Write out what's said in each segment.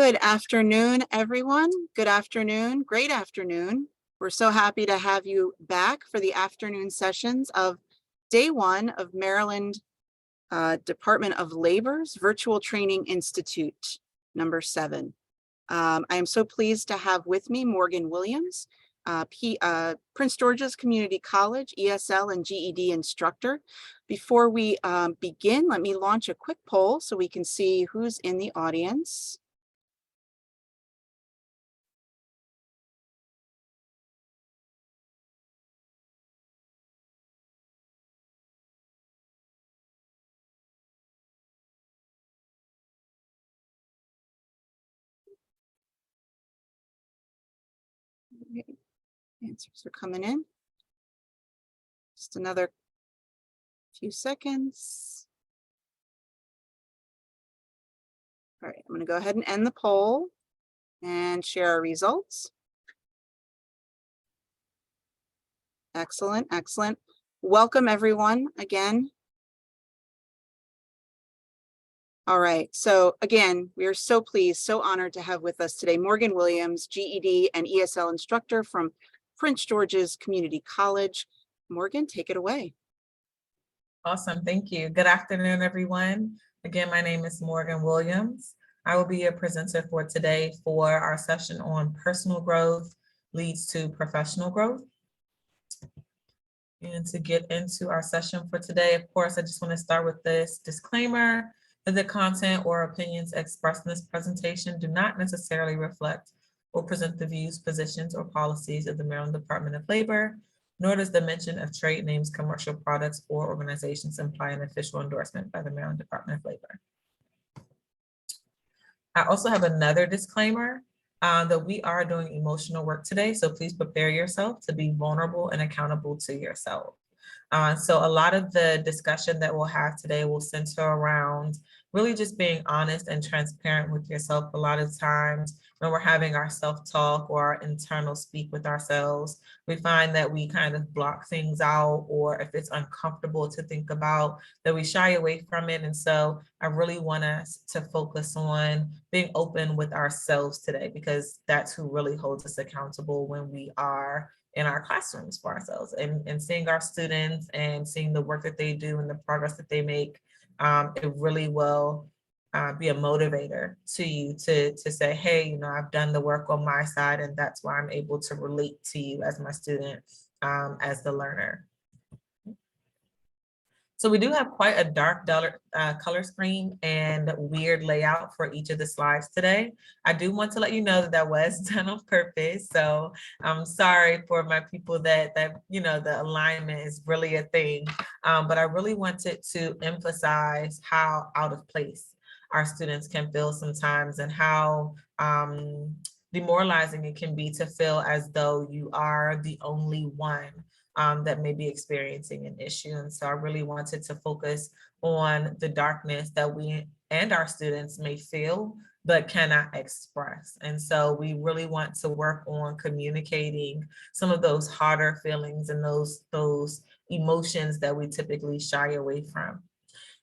Good afternoon, everyone. Good afternoon. Great afternoon. We're so happy to have you back for the afternoon sessions of day one of Maryland Department of Labor's Virtual Training Institute, number 7. I am so pleased to have with me Morgan Williams, Prince George's Community College ESL and GED instructor. Before we begin, let me launch a quick poll so we can see who's in the audience. Answers are coming in. Just another few seconds. All right, I'm going to go ahead and end the poll and share our results. Excellent, excellent. Welcome everyone again. All right, so again, we are so pleased, so honored to have with us today Morgan Williams, GED and ESL instructor from Prince George's Community College. Morgan, take it away. Awesome, thank you. Good afternoon, everyone. Again, my name is Morgan Williams. I will be a presenter for today for our session on personal growth leads to professional growth. And to get into our session for today, of course, I just want to start with this disclaimer that the content or opinions expressed in this presentation do not necessarily reflect or present the views, positions, or policies of the Maryland Department of Labor, nor does the mention of trade names, commercial products, or organizations imply an official endorsement by the Maryland Department of Labor. I also have another disclaimer that we are doing emotional work today, so please prepare yourself to be vulnerable and accountable to yourself. So a lot of the discussion that we'll have today will center around really just being honest and transparent with yourself. A lot of times when we're having our self-talk or our internal speak with ourselves, we find that we kind of block things out, or if it's uncomfortable to think about, that we shy away from it. And so I really want us to focus on being open with ourselves today, because that's who really holds us accountable when we are in our classrooms for ourselves, and seeing our students and seeing the work that they do and the progress that they make. It really will be a motivator to you to say, hey, you know, I've done the work on my side, and that's why I'm able to relate to you as my student, as the learner. So we do have quite a dark color scheme and weird layout for each of the slides today. I do want to let you know that that was done on purpose. So I'm sorry for my people that you know, the alignment is really a thing. But I really wanted to emphasize how out of place our students can feel sometimes, and how demoralizing it can be to feel as though you are the only one that may be experiencing an issue. And so I really wanted to focus on the darkness that we and our students may feel but cannot express. And so we really want to work on communicating some of those harder feelings and those emotions that we typically shy away from.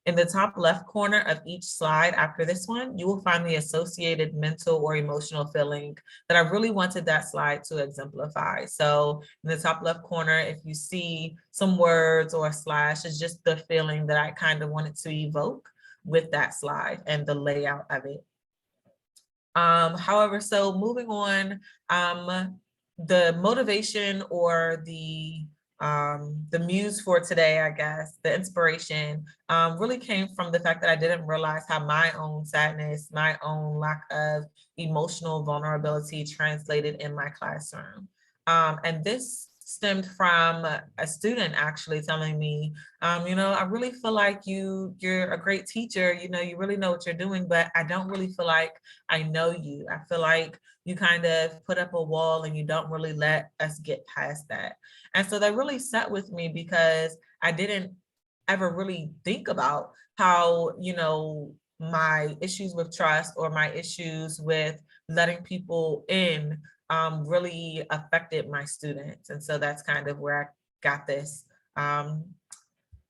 In the top left corner of each slide after this one, you will find the associated mental or emotional feeling that I really wanted that slide to exemplify. So in the top left corner, if you see some words or a slash, it's just the feeling that I kind of wanted to evoke with that slide and the layout of it. However, so moving on, the motivation or the muse for today, I guess, the inspiration really came from the fact that I didn't realize how my own sadness, my own lack of emotional vulnerability translated in my classroom. And this stemmed from a student actually telling me, you know, I really feel like you're a great teacher, you know, you really know what you're doing, but I don't really feel like I know you. I feel like you kind of put up a wall and you don't really let us get past that. And so that really sat with me, because I didn't ever really think about how, you know, my issues with trust or my issues with letting people in really affected my students. And so that's kind of where I got this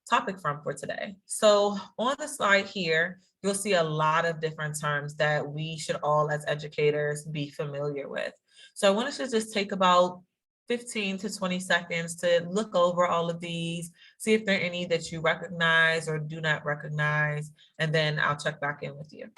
topic from for today. So on the slide here, you'll see a lot of different terms that we should all as educators be familiar with. So I wanted to just take about 15 to 20 seconds to look over all of these, see if there are any that you recognize or do not recognize, and then I'll check back in with you.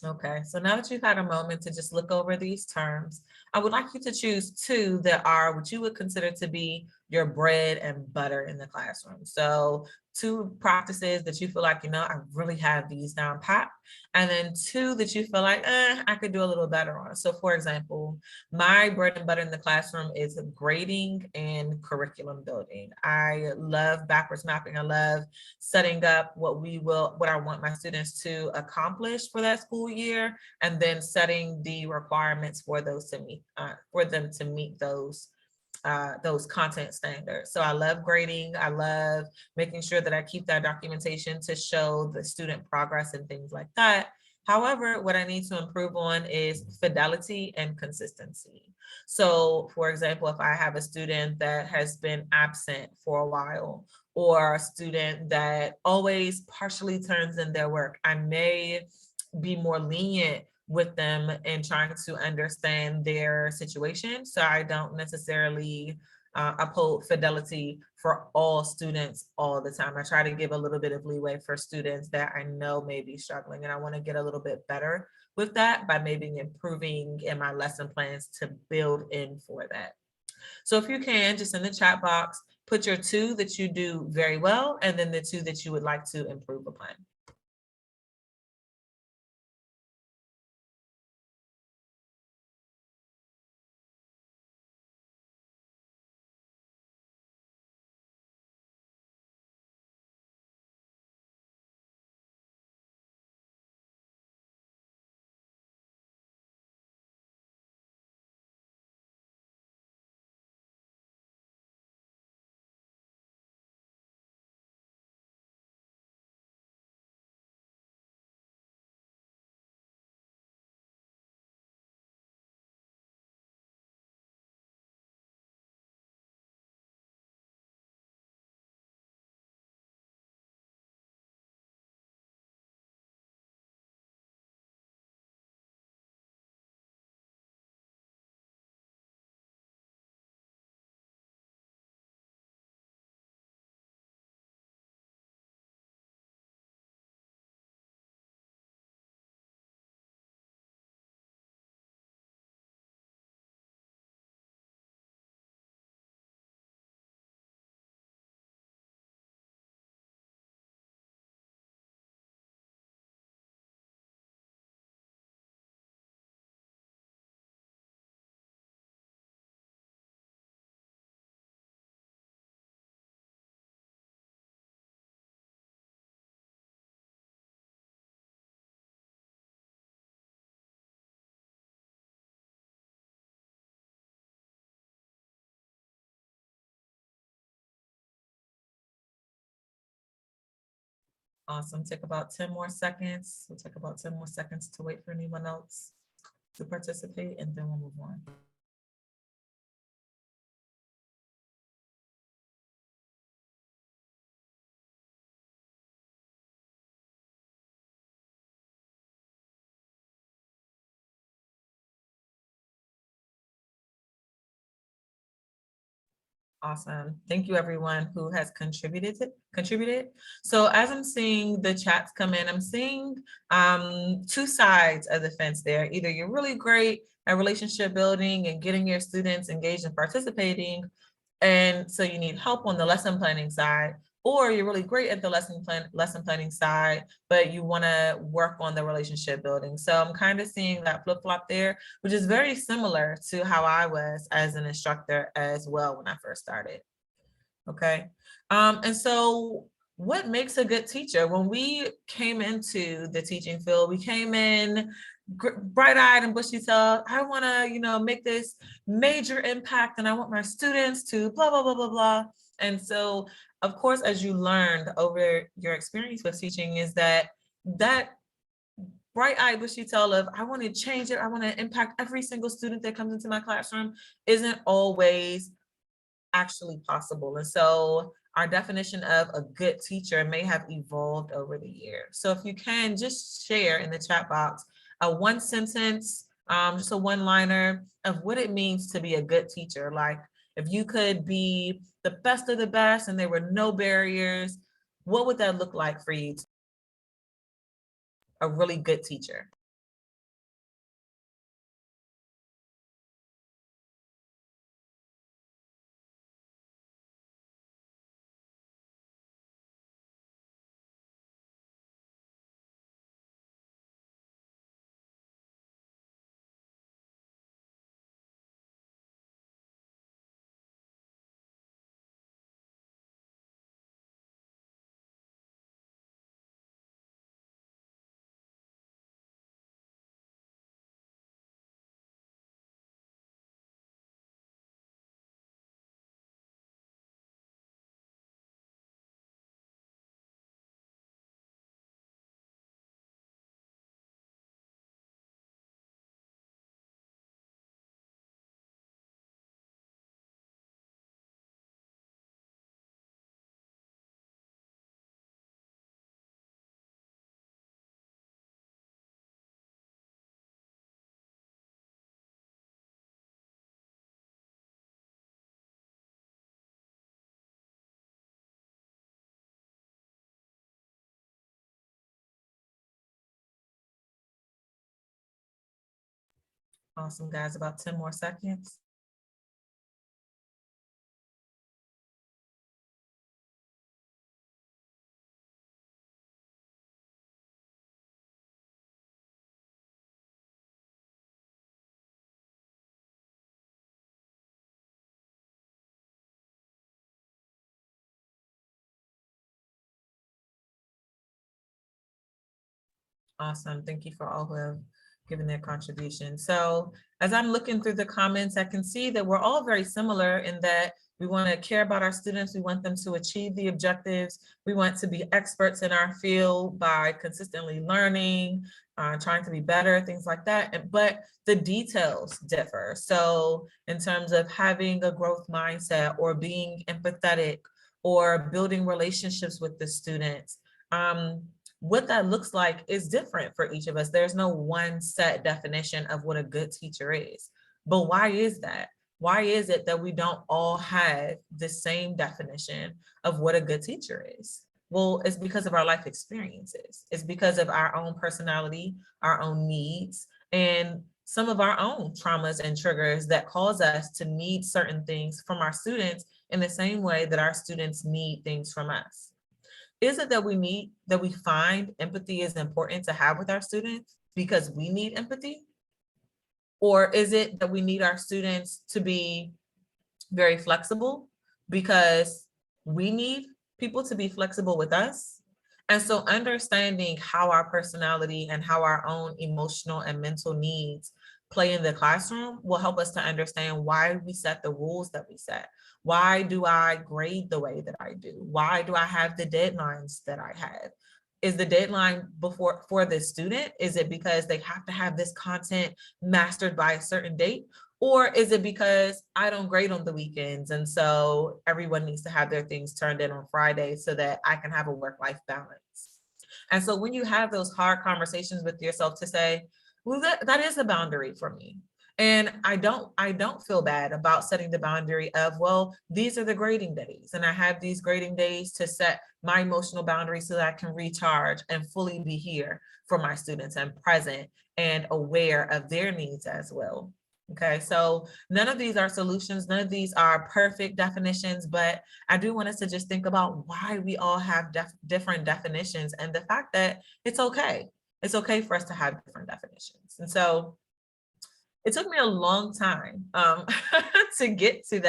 Okay, so now that you've had a moment to just look over these terms, I would like you to choose two that are what you would consider to be your bread and butter in the classroom. So two practices that you feel like, I really have these down pat, and then two that you feel like, I could do a little better on. So for example, my bread and butter in the classroom is grading and curriculum building. I love backwards mapping. I love setting up what I want my students to accomplish for that school year, and then setting the requirements for those to meet, for them to meet those content standards. So I love grading. I love making sure that I keep that documentation to show the student progress and things like that. However, what I need to improve on is fidelity and consistency. So for example, if I have a student that has been absent for a while, or a student that always partially turns in their work, I may be more lenient with them and trying to understand their situation. So I don't necessarily uphold fidelity for all students all the time. I try to give a little bit of leeway for students that I know may be struggling, and I want to get a little bit better with that by maybe improving in my lesson plans to build in for that. So if you can, just in the chat box, put your two that you do very well, and then the two that you would like to improve upon. Awesome. Take about 10 more seconds. We'll take about 10 more seconds to wait for anyone else to participate, and then we'll move on. Awesome. Thank you everyone who has contributed. So as I'm seeing the chats come in, I'm seeing two sides of the fence there. Either you're really great at relationship building and getting your students engaged and participating, and so you need help on the lesson planning side, or you're really great at the lesson planning side, but you want to work on the relationship building. So I'm kind of seeing that flip-flop there, which is very similar to how I was as an instructor as well when I first started. Okay. And so what makes a good teacher? When we came into the teaching field, we came in bright-eyed and bushy-tailed. I want to, make this major impact, and I want my students to blah, blah, blah, blah, blah. And so, of course, as you learned over your experience with teaching, is that bright-eyed bushy-tailed of, I want to change it, I want to impact every single student that comes into my classroom, isn't always actually possible. And so our definition of a good teacher may have evolved over the years. So if you can just share in the chat box a one sentence, just a one-liner of what it means to be a good teacher. Like if you could be the best of the best and there were no barriers, what would that look like for you? A really good teacher. Awesome, guys, about 10 more seconds. Awesome. Thank you for all who have given their contribution. So as I'm looking through the comments, I can see that we're all very similar in that we want to care about our students. We want them to achieve the objectives. We want to be experts in our field by consistently learning, trying to be better, things like that. But the details differ. So in terms of having a growth mindset or being empathetic or building relationships with the students, what that looks like is different for each of us. There's no one set definition of what a good teacher is. But why is that? Why is it that we don't all have the same definition of what a good teacher is? Well, it's because of our life experiences. It's because of our own personality, our own needs, and some of our own traumas and triggers that cause us to need certain things from our students in the same way that our students need things from us. Is it that we find empathy is important to have with our students because we need empathy? Or is it that we need our students to be very flexible because we need people to be flexible with us? And so understanding how our personality and how our own emotional and mental needs play in the classroom will help us to understand why we set the rules that we set. Why do I grade the way that I do? Why do I have the deadlines that I have? Is the deadline for the student? Is it because they have to have this content mastered by a certain date? Or is it because I don't grade on the weekends and so everyone needs to have their things turned in on Friday so that I can have a work-life balance? And so when you have those hard conversations with yourself to say, well, that is a boundary for me. And I don't feel bad about setting the boundary of, well, these are the grading days. And I have these grading days to set my emotional boundaries so that I can recharge and fully be here for my students and present and aware of their needs as well. Okay, so none of these are solutions, none of these are perfect definitions, but I do want us to just think about why we all have different definitions and the fact that it's okay. It's okay for us to have different definitions. And so it took me a long time to get to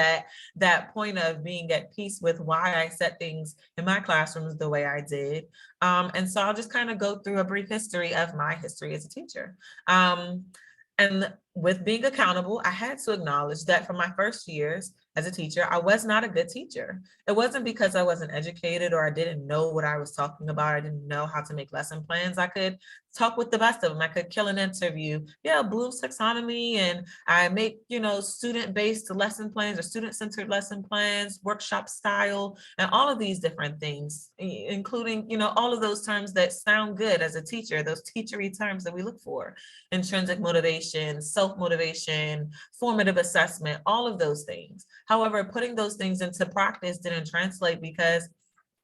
that point of being at peace with why I set things in my classrooms the way I did. And so I'll just kind of go through a brief history of my history as a teacher. And with being accountable, I had to acknowledge that for my first years as a teacher, I was not a good teacher. It wasn't because I wasn't educated or I didn't know what I was talking about. I didn't know how to make lesson plans. I could talk with the best of them. I could kill an interview. Yeah, Bloom's taxonomy, and I make, student-based lesson plans or student-centered lesson plans, workshop style, and all of these different things, including, all of those terms that sound good as a teacher, those teachery terms that we look for: intrinsic motivation, self-motivation, formative assessment, all of those things. However, putting those things into practice didn't translate because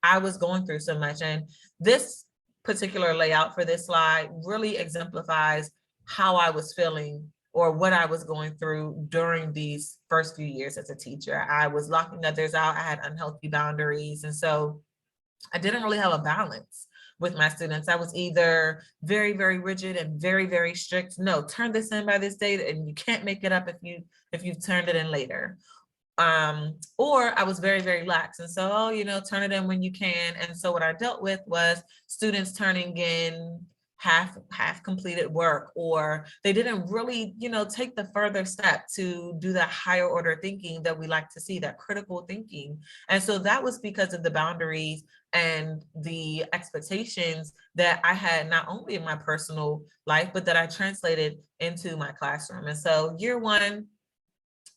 I was going through so much. And this particular layout for this slide really exemplifies how I was feeling or what I was going through during these first few years as a teacher. I was locking others out. I had unhealthy boundaries. And so I didn't really have a balance with my students. I was either very, very rigid and very, very strict. No, turn this in by this date, and you can't make it up if you've turned it in later. Or I was very, very lax. And so, turn it in when you can. And so what I dealt with was students turning in half completed work, or they didn't really, take the further step to do that higher order thinking that we like to see, that critical thinking. And so that was because of the boundaries and the expectations that I had, not only in my personal life, but that I translated into my classroom. And so year one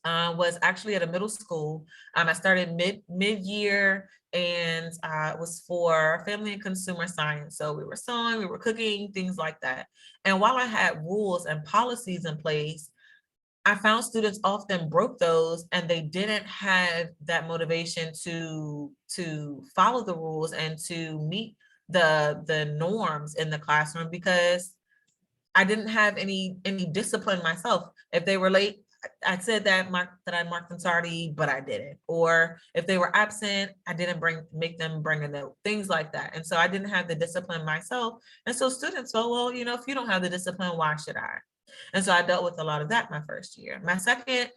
was actually at a middle school. I started mid-year, and it was for family and consumer science. So we were sewing, we were cooking, things like that. And while I had rules and policies in place, I found students often broke those, and they didn't have that motivation to follow the rules and to meet the norms in the classroom, because I didn't have any discipline myself. If they were late, I said that I marked them tardy, but I didn't. Or if they were absent, I didn't make them bring a note, things like that. And so I didn't have the discipline myself. And so students felt, well, if you don't have the discipline, why should I? And so I dealt with a lot of that my first year. My second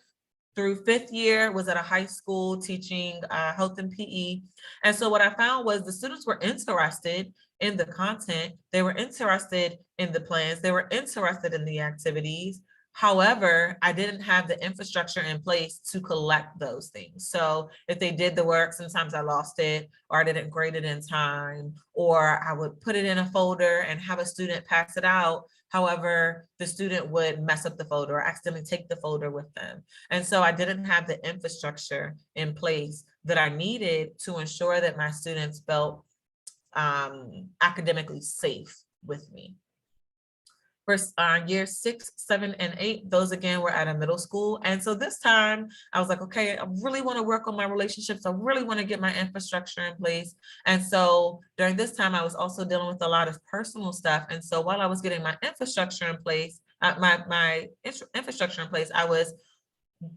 through fifth year was at a high school teaching health and PE. And so what I found was the students were interested in the content. They were interested in the plans. They were interested in the activities. However, I didn't have the infrastructure in place to collect those things. So if they did the work, sometimes I lost it, or I didn't grade it in time, or I would put it in a folder and have a student pass it out. However, the student would mess up the folder or accidentally take the folder with them. And so I didn't have the infrastructure in place that I needed to ensure that my students felt academically safe with me. For years 6, 7, and 8, those again were at a middle school. And so this time I was like, okay, I really want to work on my relationships. I really want to get my infrastructure in place. And so during this time, I was also dealing with a lot of personal stuff. And so while I was getting my infrastructure in place, infrastructure in place, I was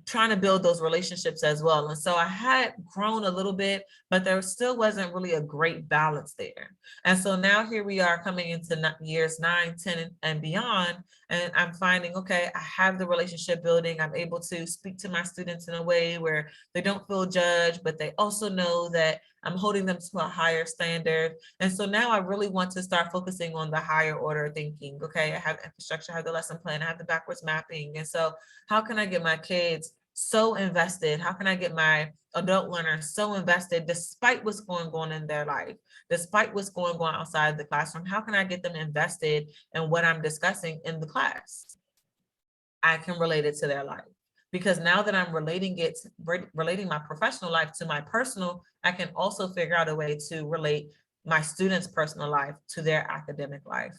trying to build those relationships as well. And so I had grown a little bit, but there still wasn't really a great balance there. And so now here we are coming into years 9, 10, and beyond. And I'm finding, okay, I have the relationship building. I'm able to speak to my students in a way where they don't feel judged, but they also know that I'm holding them to a higher standard. And so now I really want to start focusing on the higher order thinking. Okay, I have infrastructure, I have the lesson plan, I have the backwards mapping. And so how can I get my kids so invested? How can I get my adult learners so invested despite what's going on in their life, despite what's going on outside the classroom? How can I get them invested in what I'm discussing in the class? I can relate it to their life. Because now that I'm relating my professional life to my personal, I can also figure out a way to relate my students' personal life to their academic life.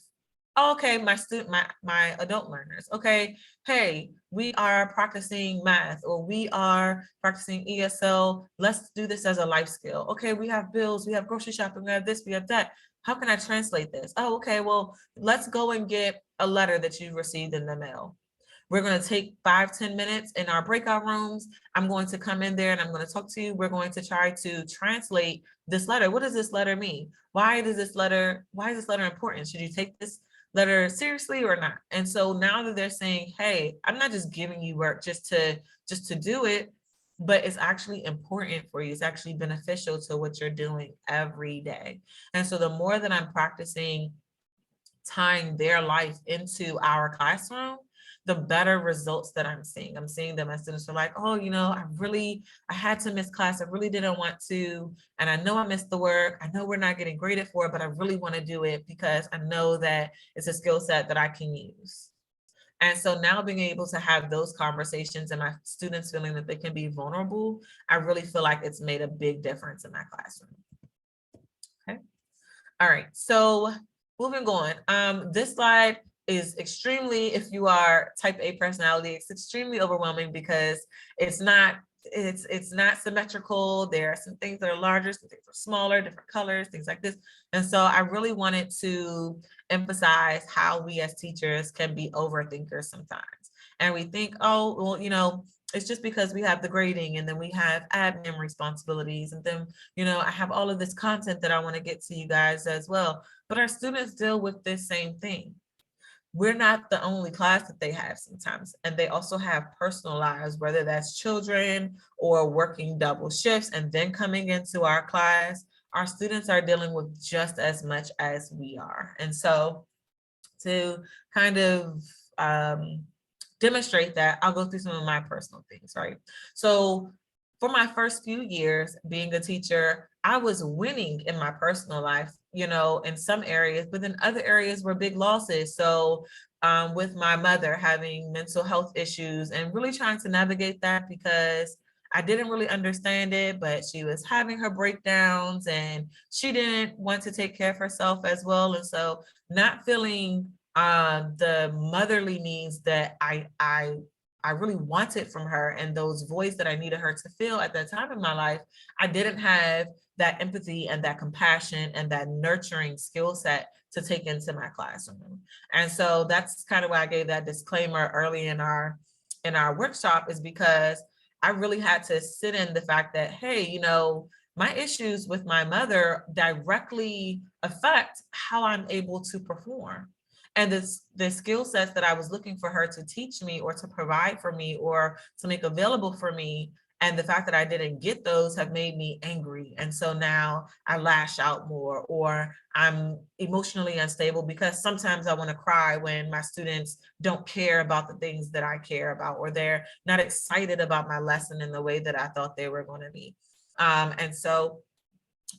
Okay, my adult learners. Okay, hey, we are practicing math, or we are practicing ESL. Let's do this as a life skill. Okay, we have bills, we have grocery shopping, we have this, we have that. How can I translate this? Oh, okay, well, let's go and get a letter that you received in the mail. We're going to take 5-10 minutes in our breakout rooms. I'm going to come in there and I'm going to talk to you. We're going to try to translate this letter. What does this letter mean? Why is this letter important? Should you take this let her seriously or not. And so now that they're saying, hey, I'm not just giving you work just to do it, but it's actually important for you. It's actually beneficial to what you're doing every day. And so the more that I'm practicing tying their life into our classroom, the better results that I'm seeing. I'm seeing that my students are like, oh, I had to miss class. I really didn't want to. And I know I missed the work. I know we're not getting graded for it, but I really want to do it because I know that it's a skill set that I can use. And so now being able to have those conversations and my students feeling that they can be vulnerable, I really feel like it's made a big difference in my classroom. Okay. All right. So moving on. This slide is extremely, if you are type A personality, it's extremely overwhelming because it's not symmetrical. There are some things that are larger, some things are smaller, different colors, things like this. And so I really wanted to emphasize how we as teachers can be overthinkers sometimes. And we think, oh, well, it's just because we have the grading and then we have admin responsibilities and then, I have all of this content that I want to get to you guys as well. But our students deal with this same thing. We're not the only class that they have sometimes. And they also have personal lives, whether that's children or working double shifts and then coming into our class. Our students are dealing with just as much as we are. And so to kind of demonstrate that, I'll go through some of my personal things, right? So for my first few years being a teacher, I was winning in my personal life, in some areas, but in other areas were big losses. So with my mother having mental health issues and really trying to navigate that because I didn't really understand it, but she was having her breakdowns and she didn't want to take care of herself as well. And so not feeling the motherly needs that I really wanted from her and those voice that I needed her to feel at that time in my life, I didn't have that empathy and that compassion and that nurturing skill set to take into my classroom. And so that's kind of why I gave that disclaimer early in our workshop, is because I really had to sit in the fact that, hey, my issues with my mother directly affect how I'm able to perform. And the skill sets that I was looking for her to teach me or to provide for me or to make available for me, and the fact that I didn't get those have made me angry. And so now I lash out more, or I'm emotionally unstable because sometimes I want to cry when my students don't care about the things that I care about, or they're not excited about my lesson in the way that I thought they were going to be. And so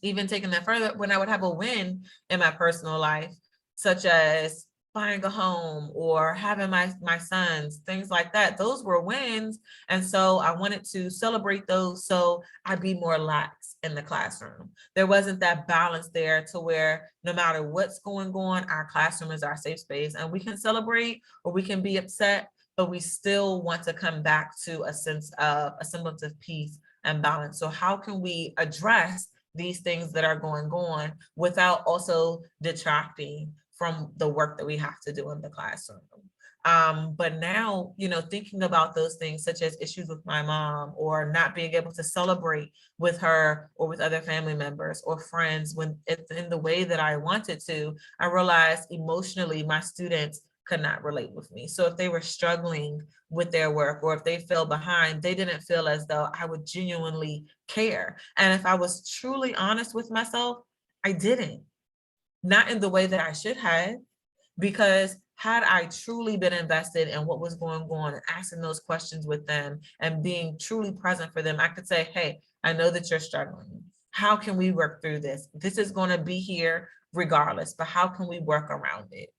even taking that further, when I would have a win in my personal life, such as buying a home or having my sons, things like that, those were wins. And so I wanted to celebrate those so I'd be more lax in the classroom. There wasn't that balance there to where no matter what's going on, our classroom is our safe space and we can celebrate or we can be upset, but we still want to come back to a semblance of peace and balance. So how can we address these things that are going on without also detracting from the work that we have to do in the classroom? But now, thinking about those things such as issues with my mom or not being able to celebrate with her or with other family members or friends when it's in the way that I wanted to, I realized emotionally my students could not relate with me. So if they were struggling with their work or if they fell behind, they didn't feel as though I would genuinely care. And if I was truly honest with myself, I didn't. Not in the way that I should have, because had I truly been invested in what was going on and asking those questions with them and being truly present for them, I could say, hey, I know that you're struggling. How can we work through this? This is going to be here regardless, but how can we work around it?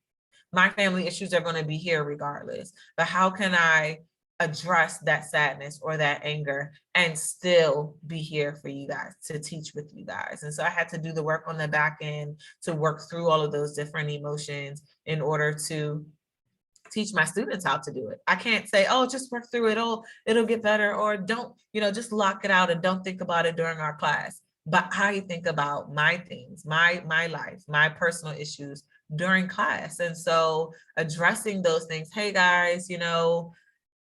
My family issues are going to be here regardless, but how can I address that sadness or that anger and still be here for you guys, to teach with you guys? And so I had to do the work on the back end to work through all of those different emotions in order to teach my students how to do it. I can't say, oh, just work through it, oh, it'll get better, or don't, just lock it out and don't think about it during our class. But I think about my things, my life, my personal issues during class. And so addressing those things, hey guys,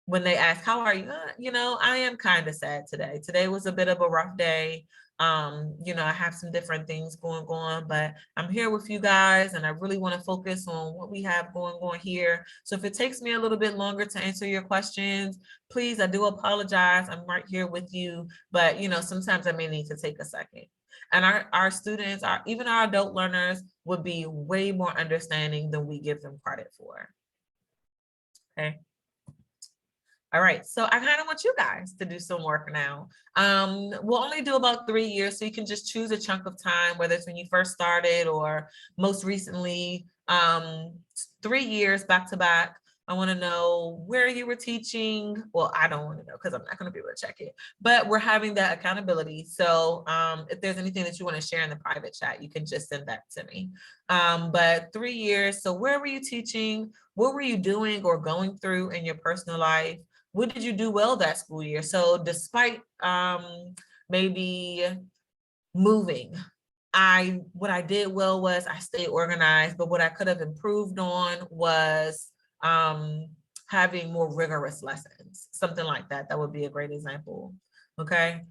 when they ask, how are you? I am kind of sad today. Today was a bit of a rough day. I have some different things going on, but I'm here with you guys and I really want to focus on what we have going on here. So if it takes me a little bit longer to answer your questions, please, I do apologize. I'm right here with you, but sometimes I may need to take a second. And our students, even our adult learners would be way more understanding than we give them credit for. Okay. All right, so I kind of want you guys to do some work now. We'll only do about 3 years, so you can just choose a chunk of time, whether it's when you first started or most recently, 3 years back to back. I want to know where you were teaching. Well, I don't want to know because I'm not going to be able to check it, but we're having that accountability. So if there's anything that you want to share in the private chat, you can just send that to me. But 3 years, so where were you teaching? What were you doing or going through in your personal life? What did you do well that school year? So despite maybe moving, what I did well was I stayed organized, but what I could have improved on was having more rigorous lessons, something like that. That would be a great example. Okay.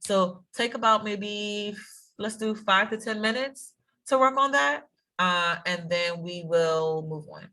So take about maybe, let's do 5 to 10 minutes to work on that. And then we will move on.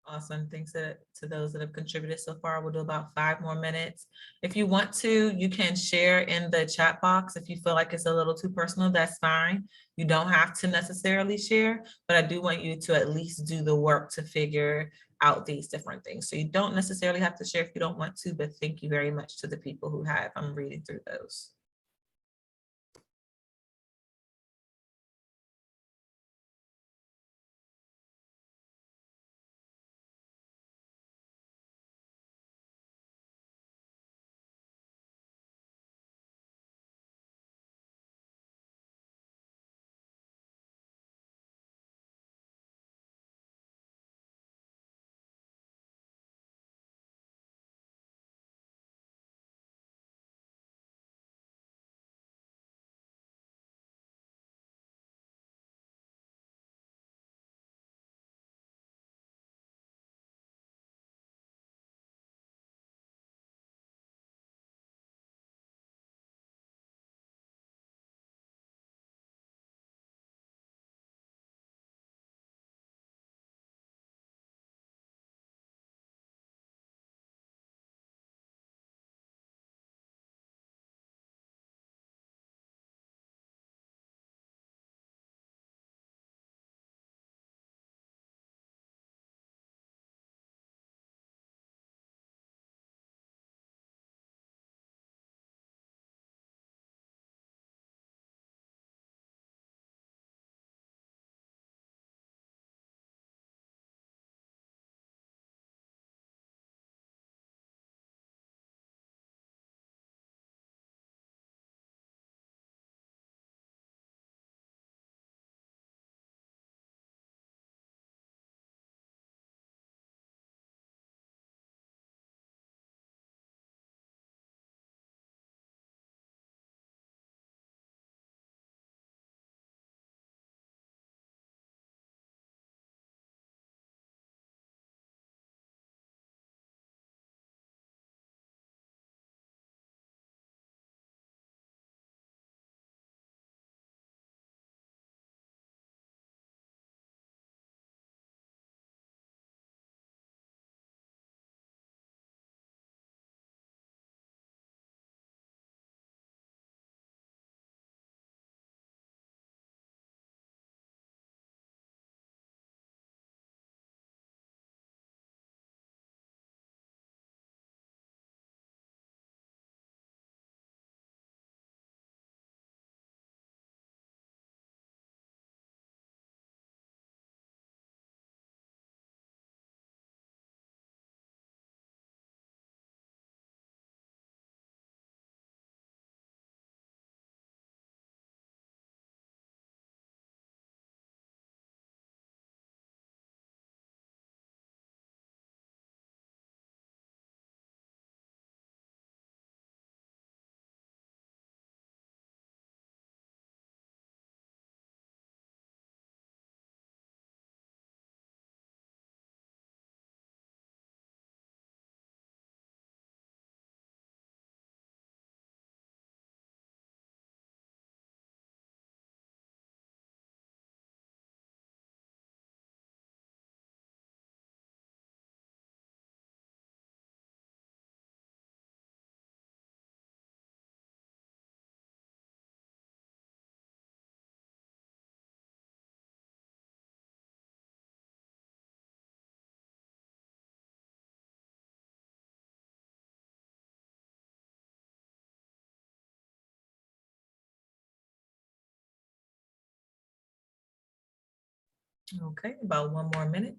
Awesome. Thanks to those that have contributed so far. We'll do about 5 more minutes. If you want to, you can share in the chat box. If you feel like it's a little too personal, that's fine. You don't have to necessarily share, but I do want you to at least do the work to figure out these different things. So you don't necessarily have to share if you don't want to, but thank you very much to the people who have. I'm reading through those. Okay, about 1 more minute.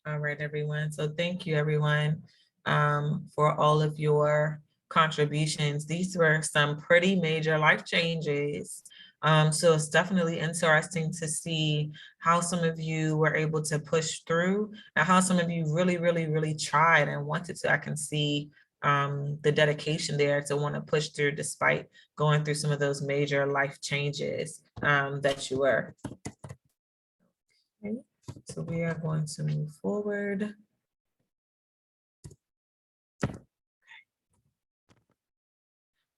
All right, everyone. So thank you, everyone, for all of your contributions. These were some pretty major life changes. So it's definitely interesting to see how some of you were able to push through and how some of you really, really, really tried and wanted to. I can see the dedication there to want to push through despite going through some of those major life changes that you were. Okay. So we are going to move forward.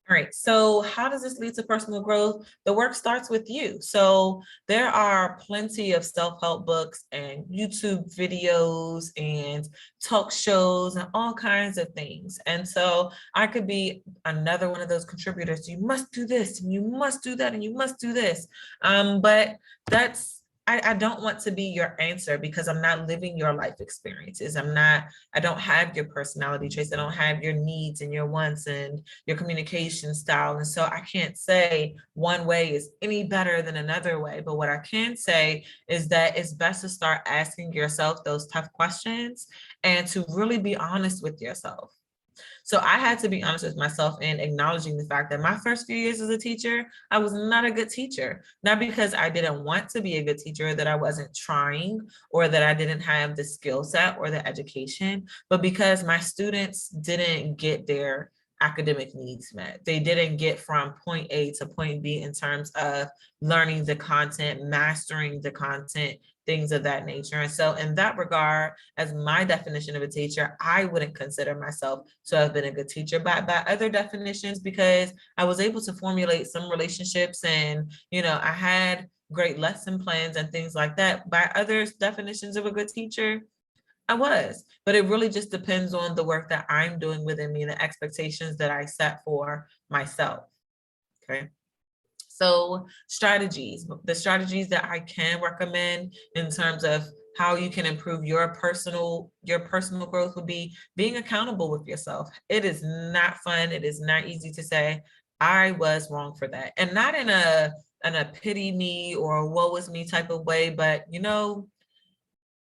All right, so how does this lead to personal growth? The work starts with you. So there are plenty of self-help books and YouTube videos and talk shows and all kinds of things. And so I could be another one of those contributors. You must do this and you must do that and you must do this. But I don't want to be your answer because I'm not living your life experiences. I don't have your personality traits. I don't have your needs and your wants and your communication style. And so I can't say one way is any better than another way. But what I can say is that it's best to start asking yourself those tough questions and to really be honest with yourself. So I had to be honest with myself in acknowledging the fact that my first few years as a teacher, I was not a good teacher. Not because I didn't want to be a good teacher, that I wasn't trying, or that I didn't have the skill set or the education, but because my students didn't get their academic needs met. They didn't get from point A to point B in terms of learning the content, mastering the content, things of that nature. And so in that regard, as my definition of a teacher, I wouldn't consider myself to have been a good teacher, but by other definitions, because I was able to formulate some relationships and, I had great lesson plans and things like that. By others' definitions of a good teacher, I was, but it really just depends on the work that I'm doing within me and the expectations that I set for myself. Okay. So the strategies that I can recommend in terms of how you can improve your personal growth would be being accountable with yourself. It is not fun. It is not easy to say, I was wrong for that. And not in a pity me or woe is me type of way, but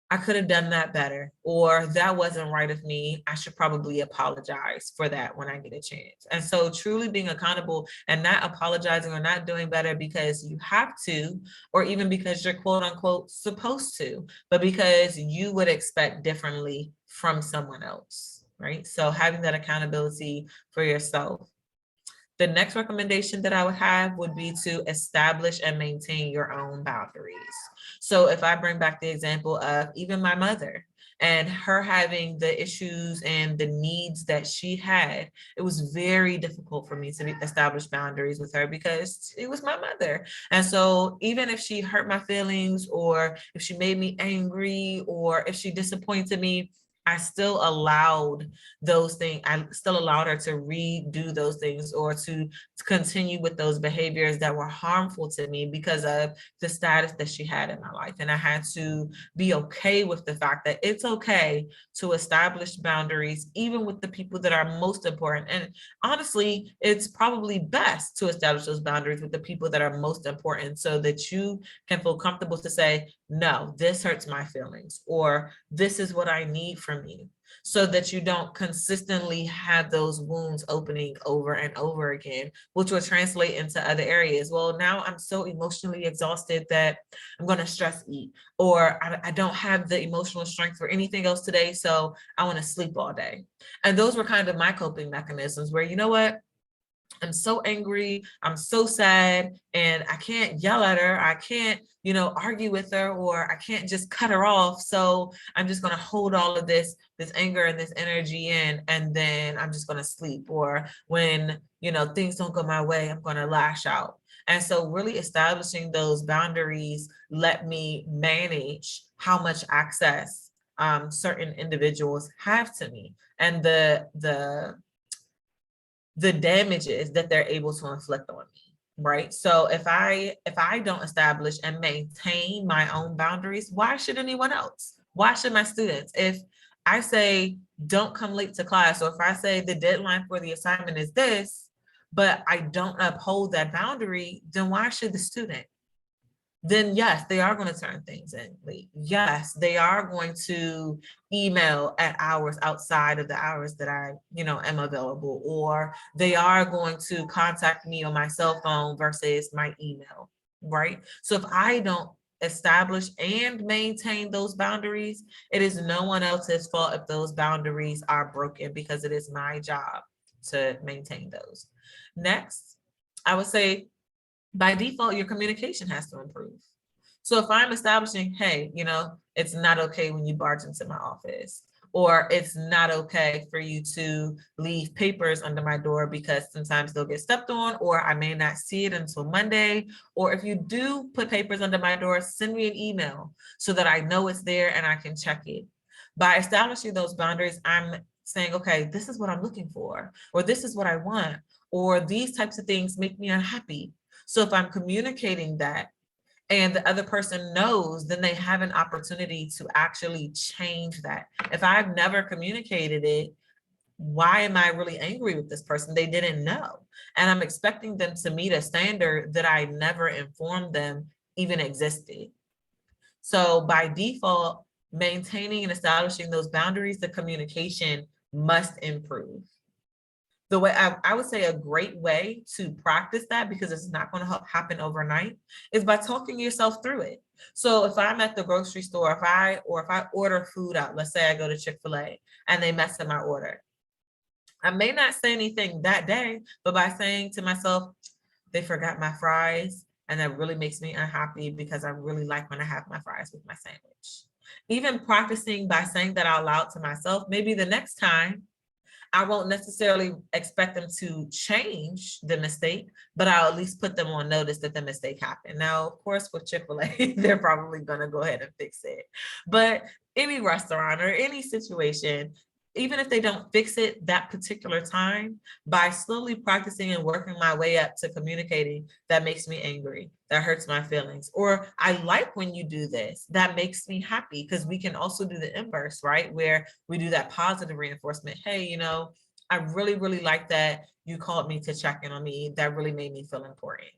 I could have done that better, or that wasn't right of me. I should probably apologize for that when I get a chance. And so truly being accountable and not apologizing or not doing better because you have to, or even because you're quote unquote supposed to, but because you would expect differently from someone else, right? So having that accountability for yourself. The next recommendation that I would have would be to establish and maintain your own boundaries. So if I bring back the example of even my mother and her having the issues and the needs that she had, it was very difficult for me to establish boundaries with her because it was my mother. And so even if she hurt my feelings, or if she made me angry, or if she disappointed me, I still allowed those things. I still allowed her to redo those things or to continue with those behaviors that were harmful to me because of the status that she had in my life. And I had to be okay with the fact that it's okay to establish boundaries, even with the people that are most important. And honestly, it's probably best to establish those boundaries with the people that are most important so that you can feel comfortable to say, no, this hurts my feelings, or this is what I need from you, so that you don't consistently have those wounds opening over and over again, which will translate into other areas. Well, now I'm so emotionally exhausted that I'm going to stress eat, or I don't have the emotional strength for anything else today, so I want to sleep all day. And those were kind of my coping mechanisms where, you know what? I'm so angry, I'm so sad, and I can't yell at her. I can't, argue with her, or I can't just cut her off. So I'm just going to hold all of this anger and this energy in, and then I'm just going to sleep. Or when, things don't go my way, I'm going to lash out. And so really establishing those boundaries let me manage how much access certain individuals have to me, and the damages that they're able to inflict on me, right? So if I don't establish and maintain my own boundaries, why should anyone else? Why should my students? If I say, don't come late to class, or if I say the deadline for the assignment is this, but I don't uphold that boundary, then why should the student? then yes, they are going to turn things in late. Yes, they are going to email at hours outside of the hours that I, am available, or they are going to contact me on my cell phone versus my email, right? So if I don't establish and maintain those boundaries, it is no one else's fault if those boundaries are broken, because it is my job to maintain those. Next, I would say by default, your communication has to improve. So if I'm establishing, hey, it's not okay when you barge into my office, or it's not okay for you to leave papers under my door because sometimes they'll get stepped on, or I may not see it until Monday. Or if you do put papers under my door, send me an email so that I know it's there and I can check it. By establishing those boundaries, I'm saying, okay, this is what I'm looking for, or this is what I want, or these types of things make me unhappy. So if I'm communicating that and the other person knows, then they have an opportunity to actually change that. If I've never communicated it, why am I really angry with this person? They didn't know. And I'm expecting them to meet a standard that I never informed them even existed. So by default, maintaining and establishing those boundaries, the communication must improve. The way I would say a great way to practice that, because it's not going to happen overnight, is by talking yourself through it. So if I'm at the grocery store, if I order food out, let's say I go to Chick-fil-A and they mess up my order, I may not say anything that day, but by saying to myself, they forgot my fries, and that really makes me unhappy because I really like when I have my fries with my sandwich. Even practicing by saying that out loud to myself, maybe the next time I won't necessarily expect them to change the mistake, but I'll at least put them on notice that the mistake happened. Now, of course, with Chick-fil-A, they're probably going to go ahead and fix it. But any restaurant or any situation, even if they don't fix it that particular time, by slowly practicing and working my way up to communicating, that makes me angry, that hurts my feelings. Or I like when you do this, that makes me happy, because we can also do the inverse, right? Where we do that positive reinforcement. Hey, I really, really like that you called me to check in on me. That really made me feel important.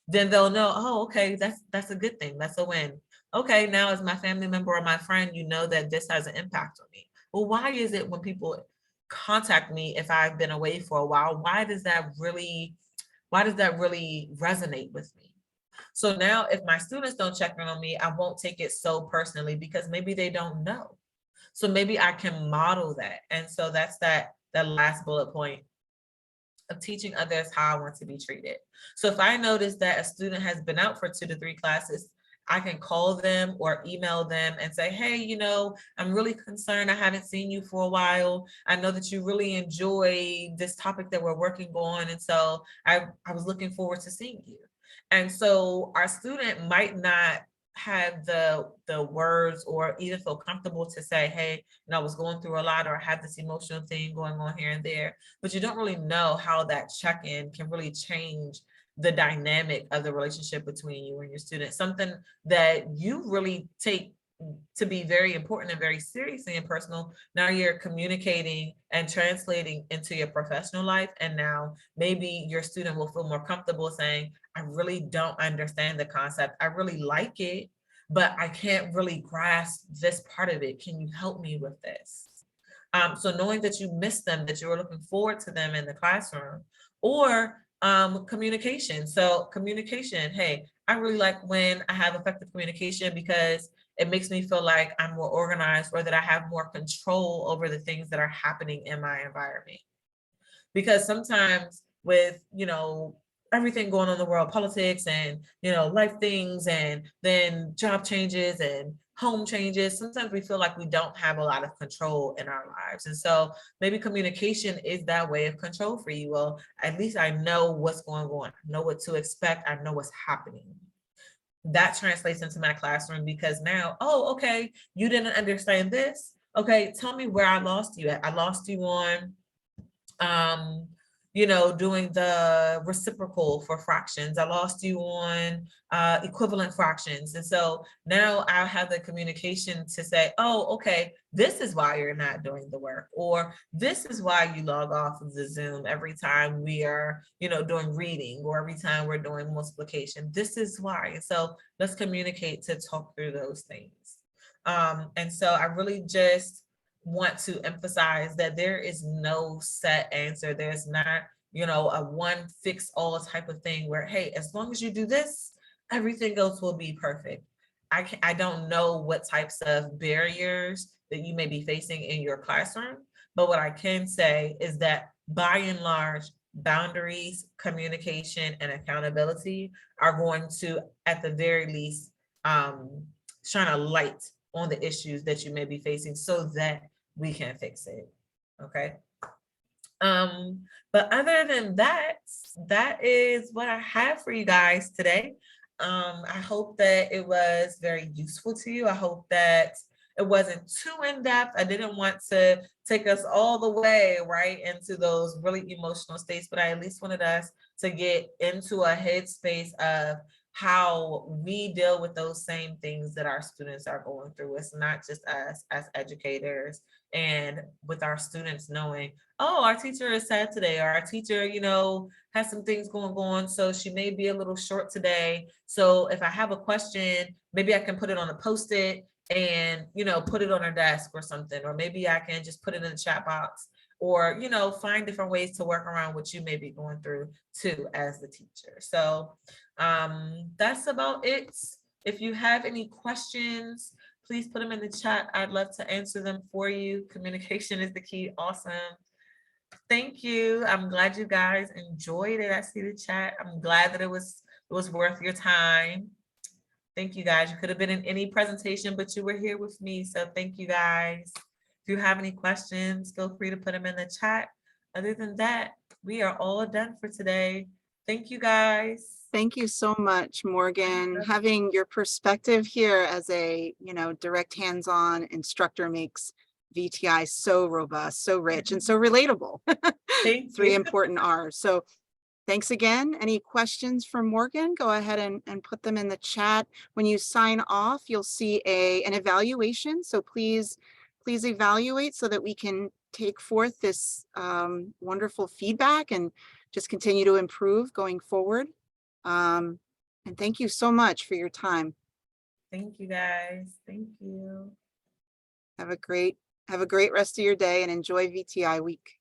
Then they'll know, oh, okay, that's a good thing. That's a win. Okay, now as my family member or my friend, you know that this has an impact on me. Well, why is it when people contact me if I've been away for a while, why does that really resonate with me? So now if my students don't check in on me, I won't take it so personally, because maybe they don't know. So maybe I can model that. And so that's that last bullet point of teaching others how I want to be treated. So if I notice that a student has been out for 2 to 3 classes, I can call them or email them and say, hey, I'm really concerned. I haven't seen you for a while. I know that you really enjoy this topic that we're working on. And so I was looking forward to seeing you. And so our student might not have the words or even feel comfortable to say, hey, I was going through a lot, or I had this emotional thing going on here and there, but you don't really know how that check-in can really change the dynamic of the relationship between you and your student, something that you really take to be very important and very seriously and personal. Now you're communicating and translating into your professional life. And now maybe your student will feel more comfortable saying, I really don't understand the concept. I really like it, but I can't really grasp this part of it. Can you help me with this? So knowing that you miss them, that you were looking forward to them in the classroom. Or communication. So communication, hey, I really like when I have effective communication, because it makes me feel like I'm more organized, or that I have more control over the things that are happening in my environment. Because sometimes with, everything going on in the world, politics and, life things, and then job changes and home changes, sometimes we feel like we don't have a lot of control in our lives. And so maybe communication is that way of control for you. Well, at least I know what's going on. I know what to expect. I know what's happening. That translates into my classroom, because now, oh, okay, you didn't understand this. Okay, tell me where I lost you at. I lost you on doing the reciprocal for fractions. I lost you on equivalent fractions. And so now I have the communication to say, oh, okay, this is why you're not doing the work, or this is why you log off of the Zoom every time we are, doing reading, or every time we're doing multiplication. This is why. And so let's communicate to talk through those things. And so I really just want to emphasize that there is no set answer. There's not, a one fix all type of thing where, hey, as long as you do this, everything else will be perfect. I don't know what types of barriers that you may be facing in your classroom, but what I can say is that by and large, boundaries, communication, and accountability are going to, at the very least, shine a light on the issues that you may be facing so that we can fix it. Okay. But other than that, that is what I have for you guys today. I hope that it was very useful to you. I hope that it wasn't too in-depth. I didn't want to take us all the way right into those really emotional states, but I at least wanted us to get into a headspace of how we deal with those same things that our students are going through. It's not just us as educators, and with our students knowing, oh, our teacher is sad today, or our teacher, has some things going on, so she may be a little short today. So if I have a question, maybe I can put it on a Post-it and, put it on her desk or something, or maybe I can just put it in the chat box, or, find different ways to work around what you may be going through too as the teacher. So that's about it. If you have any questions, please put them in the chat. I'd love to answer them for you. Communication is the key. Awesome. Thank you. I'm glad you guys enjoyed it. I see the chat. I'm glad that it was worth your time. Thank you guys. You could have been in any presentation, but you were here with me. So thank you guys. If you have any questions, feel free to put them in the chat. Other than that, we are all done for today. Thank you guys. Thank you so much, Morgan. Having your perspective here as a, direct hands-on instructor makes VTI so robust, so rich, and so relatable. Thank Three you. important R's. So thanks again. Any questions for Morgan? Go ahead and put them in the chat. When you sign off, you'll see an evaluation. So please evaluate so that we can take forth this wonderful feedback and just continue to improve going forward. And thank you so much for your time. Thank you guys. Thank you. Have a great rest of your day and enjoy VTI week.